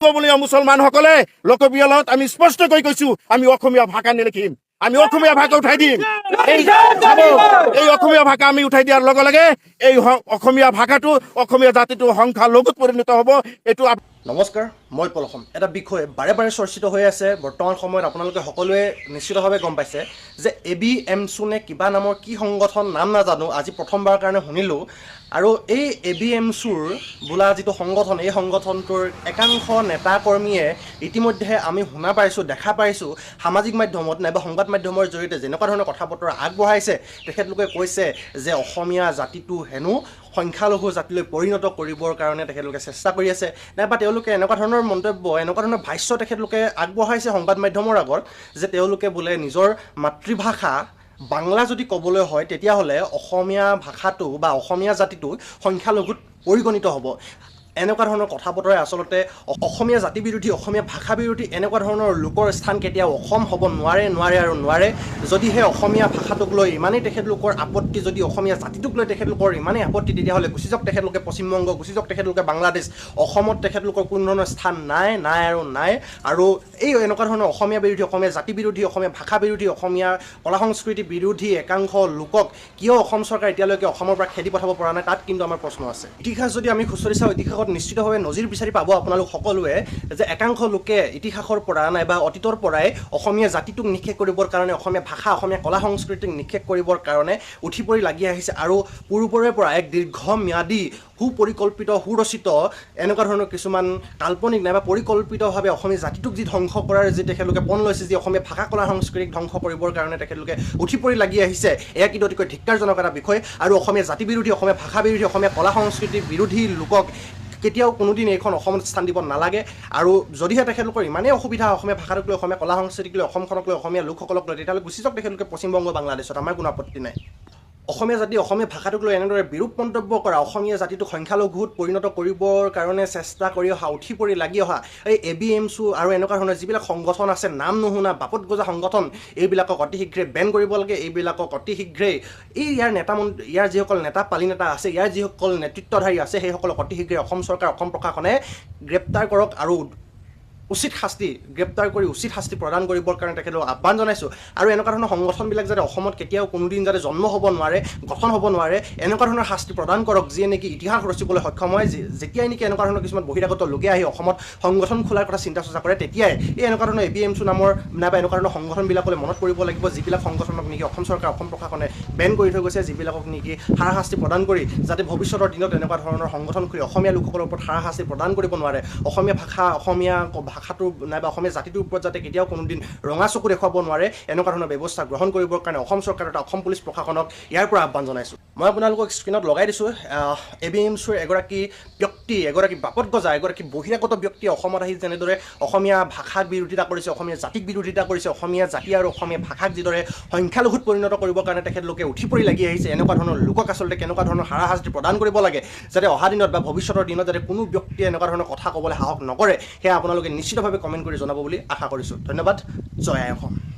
বলীয় মুছলমানসকলে লোকপিয়লত আমি স্পষ্টকৈ কৈছো আমি অসমীয়া ভাষা নিলিখিম আমি অসমীয়া ভাষা উঠাই দিম এই অসমীয়া ভাষা আমি উঠাই দিয়াৰ লগে লগে এই অসমীয়া ভাষাটো অসমীয়া জাতিটো সংখ্যালঘুত পৰিণত হ'ব এইটো নমস্কাৰ মই উপলব এটা বিষয় বাৰে বাৰে চৰ্চিত হৈ আছে বৰ্তমান সময়ত আপোনালোকে সকলোৱে নিশ্চিতভাৱে গম পাইছে যে ABMSU নে কিবা নামৰ কি সংগঠন নাম নাজানো আজি প্ৰথমবাৰৰ কাৰণে শুনিলোঁ আৰু এই ABMSUৰ বোলা যিটো সংগঠন এই সংগঠনটোৰ একাংশ নেতা কৰ্মীয়ে ইতিমধ্যে আমি শুনা পাইছোঁ দেখা পাইছোঁ সামাজিক মাধ্যমত নাইবা সংবাদ মাধ্যমৰ জৰিয়তে যেনেকুৱা ধৰণৰ কথা বতৰা আগবঢ়াইছে তেখেতলোকে কৈছে যে অসমীয়া জাতিটো হেনো সংখ্যালঘু জাতিলৈ পৰিণত কৰিবৰ কাৰণে তেখেতলোকে চেষ্টা কৰি আছে নাইবা তেওঁলোকে এনেকুৱা ধৰণৰ মন্তব্য এনেকুৱা ধৰণৰ ভাষ্য তেখেতলোকে আগবঢ়াইছে সংবাদ মাধ্যমৰ আগত যে তেওঁলোকে বোলে নিজৰ মাতৃভাষা বাংলা যদি ক'বলৈ হয় তেতিয়াহ'লে অসমীয়া ভাষাটো বা অসমীয়া জাতিটো সংখ্যালঘুত পৰিগণিত হ'ব এনেকুৱা ধৰণৰ কথা বতৰাই আচলতে অসমীয়া জাতি বিৰোধী অসমীয়া ভাষা বিৰোধী এনেকুৱা ধৰণৰ লোকৰ স্থান কেতিয়াও অসম হ'ব নোৱাৰে যদিহে অসমীয়া ভাষাটোক লৈ ইমানেই তেখেতলোকৰ আপত্তি যদি অসমীয়া জাতিটোক লৈ তেখেতলোকৰ ইমানেই আপত্তি তেতিয়াহ'লে গুচি যাওক তেখেতলোকে পশ্চিমবংগ গুচি যাওক তেখেতলোকে বাংলাদেশ অসমত তেখেতলোকৰ কোনো ধৰণৰ স্থান নাই আৰু এই এনেকুৱা ধৰণৰ অসমীয়া বিৰোধী অসমীয়া জাতি বিৰোধী অসমীয়া ভাষা বিৰোধী অসমীয়া কলা সংস্কৃতি বিৰোধী একাংশ লোকক কিয় অসম চৰকাৰ এতিয়ালৈকে অসমৰ পৰা খেদি পঠাব পৰা নাই তাত কিন্তু আমাৰ প্ৰশ্ন আছে ইতিহাস যদি আমি খুচৰি চাওঁ ইতিহাসত নিশ্চিতভাৱে নজিৰ বিচাৰি পাব আপোনালোক সকলোৱে যে একাংশ লোকে ইতিহাসৰ পৰা নাইবা অতীতৰ পৰাই অসমীয়া জাতিটোক নিক্ষেপ কৰিবৰ কাৰণে অসমীয়া ভাষা অসমীয়া কলা সংস্কৃতিক নিক্ষেপ কৰিবৰ কাৰণে উঠি পৰি লাগি আহিছে আৰু পূৰ্বৰে পৰা এক দীৰ্ঘম্যাদী সুপৰিকল্পিত সুৰচিত এনেকুৱা ধৰণৰ কিছুমান কাল্পনিক নাইবা পৰিকল্পিতভাৱে অসমীয়া জাতিটোক যি ধ্বংস কৰাৰ যি তেখেতলোকে পণ লৈছে যি অসমীয়া ভাষা কলা সংস্কৃতিক ধ্বংস কৰিবৰ কাৰণে তেখেতলোকে উঠি পৰি লাগি আহিছে এয়া কিন্তু অতিকৈ ধিক্কাৰজনক এটা বিষয় আৰু অসমীয়া জাতি বিৰোধী অসমীয়া ভাষা বিৰোধী অসমীয়া কলা সংস্কৃতিৰ বিৰোধী লোকক কেতিয়াও কোনোদিন এইখন অসমত স্থান দিব নালাগে আৰু যদিহে তেখেতলোকৰ ইমানেই অসুবিধা অসমীয়া ভাষাটোক লৈ অসমীয়া কলা সংস্কৃতিক লৈ অসমখনক লৈ অসমীয়া লোকসকলক লৈ তেতিয়াহ'লে গুচি যাওক তেখেতলোকে পশ্চিমবংগ বাংলাদেশত আমাৰ কোনো আপত্তি নাই অসমীয়া জাতি অসমীয়া ভাষাটোক লৈ এনেদৰে বিৰূপ মন্তব্য কৰা অসমীয়া জাতিটোক সংখ্যালঘুত পৰিণত কৰিবৰ কাৰণে চেষ্টা কৰি অহা উঠি পৰি লাগি অহা এই ABMSU আৰু এনেকুৱা ধৰণৰ যিবিলাক সংগঠন আছে নাম নুশুনা বাপত গজা সংগঠন এইবিলাকক অতি শীঘ্ৰে বেন কৰিব লাগে এইবিলাকক অতি শীঘ্ৰেই ইয়াৰ যিসকল নেতা পালি নেতা আছে ইয়াৰ যিসকল নেতৃত্বধাৰী আছে সেইসকলক অতি শীঘ্ৰে অসম চৰকাৰ অসম প্ৰশাসনে গ্ৰেপ্তাৰ কৰক আৰু গ্ৰেপ্তাৰ কৰি উচিত শাস্তি প্ৰদান কৰিবৰ কাৰণে তেখেতলোকক আহ্বান জনাইছোঁ আৰু এনেকুৱা ধৰণৰ সংগঠনবিলাক যাতে অসমত কেতিয়াও কোনোদিন যাতে জন্ম হ'ব নোৱাৰে গঠন হ'ব নোৱাৰে এনেকুৱা ধৰণৰ শাস্তি প্ৰদান কৰক যিয়ে নেকি ইতিহাস ৰচিবলৈ সক্ষম হয় যেতিয়াই নেকি এনেকুৱা ধৰণৰ কিছুমান বহিৰাগত লোকে আহি অসমত সংগঠন খোলাৰ কথা চিন্তা চৰ্চা কৰে তেতিয়াই এই এনেকুৱা ধৰণৰ ABMSU নামৰ নাইবা এনেকুৱা ধৰণৰ সংগঠনবিলাকলৈ মনত কৰিব লাগিব যিবিলাক সংগঠনক নেকি অসম চৰকাৰ অসম প্ৰশাসনে বেন কৰি থৈ গৈছে যিবিলাকক নেকি হাৰাশাস্তি প্ৰদান কৰি যাতে ভৱিষ্যতৰ দিনত এনেকুৱা ধৰণৰ সংগঠন খুলি অসমীয়া লোকসকলৰ ওপৰত হাৰাশাস্তি প্ৰদান কৰিব নোৱাৰে অসমীয়া ভাষা অসমীয়া ভাষাটোৰ নাইবা অসমীয়া জাতিটোৰ ওপৰত যাতে কেতিয়াও কোনোদিন ৰঙা চকু দেখুৱাব নোৱাৰে এনেকুৱা ধৰণৰ ব্যৱস্থা গ্ৰহণ কৰিবৰ কাৰণে অসম চৰকাৰ তথা অসম পুলিচ প্ৰশাসনক ইয়াৰ পৰা আহ্বান জনাইছোঁ মই আপোনালোকক স্ক্ৰীণত লগাই দিছোঁ ABMSUৰ এগৰাকী ব্যক্তি এগৰাকী বাপত গজা এগৰাকী বহিৰাগত ব্যক্তি অসমত আহি যেনেদৰে অসমীয়া ভাষাক বিৰোধিতা কৰিছে অসমীয়া জাতিক বিৰোধিতা কৰিছে অসমীয়া জাতি আৰু অসমীয়া ভাষাক যিদৰে সংখ্যালঘুত পৰিণত কৰিবৰ কাৰণে তেখেতলোকে উঠি পৰি লাগি আহিছে এনেকুৱা ধৰণৰ লোকক আচলতে কেনেকুৱা ধৰণৰ হাৰাশাস্তি প্ৰদান কৰিব লাগে যাতে অহা দিনত বা ভৱিষ্যতৰ দিনত যাতে কোনো ব্যক্তিয়ে এনেকুৱা ধৰণৰ কথা ক'বলৈ সাহস নকৰে সেয়া আপোনালোকে নিশ্চিতভাৱে কমেণ্ট কৰি জনাব বুলি আশা কৰিছোঁ ধন্যবাদ জয় আই অসম